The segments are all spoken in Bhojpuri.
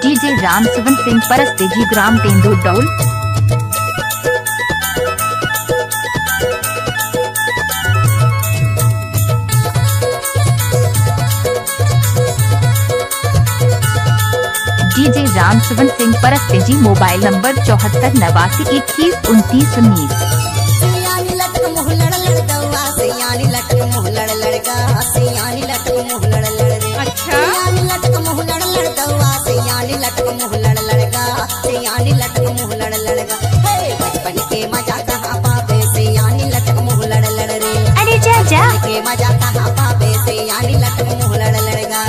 डीजे राम सुवन सिंह परस्तेजी ग्राम तेंदू डौल। डीजे राम सुवन सिंह परस्तेजी मोबाइल नंबर 74 89 21 29 19। अच्छा बचपन के मजा कहाँ पावे से यानी लटक मुँह लड़ लड़ रे। अरे जा जा के मजा कहाँ पावे से यानी लटक मुँह लड़ लड़गा।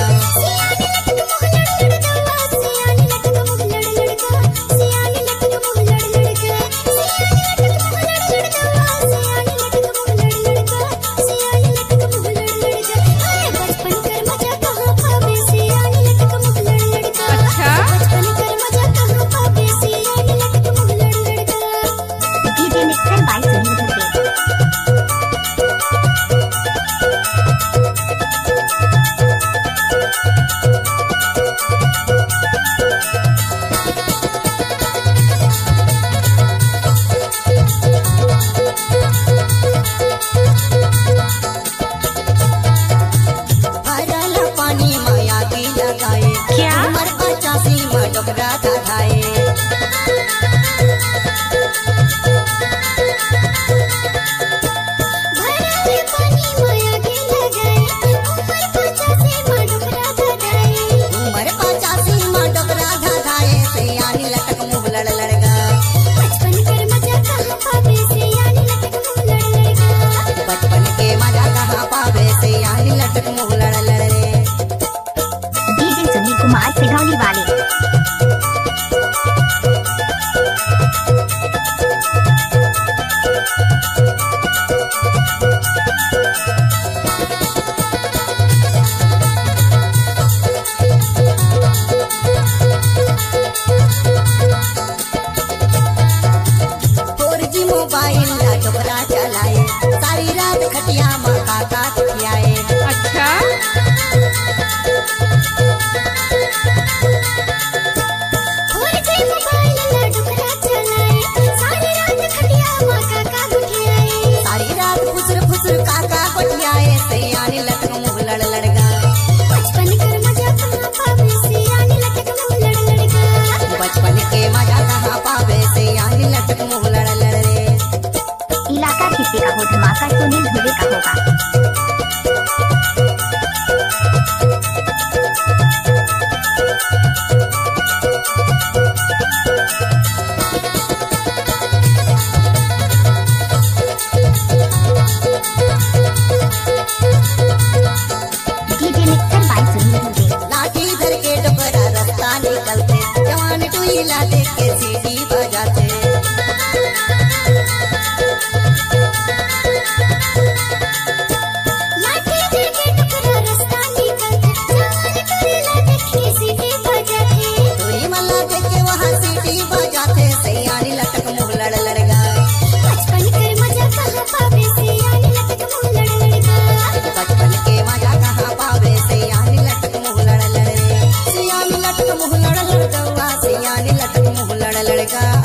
बचपन के मजा कहाँ पावे से यानी लटक मुँह लड़ लड़ रे। डीजे सुनील कुमार सिघौली वाले। मोबाइल ला डोबरा चलाए सारी रात खटिया माता का खियाए। अच्छा सारी रात फुसुर फुसुर काका कोठियाए से यानी लटक मुँह लड़ लड़गा। बचपन के मजा कहाँ पावे से यानी लटक मुँह लड़ लड़गा। बचपन के मजा कहाँ पावे से यानी लटक मुँह लड़ लड़ रे। इलाका किसी का हो धमाका सुनील धुले का होगा। डीजे मिक्सर बाय सुनील धुले। लाठी धर के डोकरा रास्ता निकलते जवान टुईला देख के सीटी बजाते। बचपन के मजा कहाँ पावे से यानी लटक मुँह लड़ लड़ रे। सियानी लटक मुँह लड़ लड़ गौआ सियानी लटक मुँह लड़ लड़गा।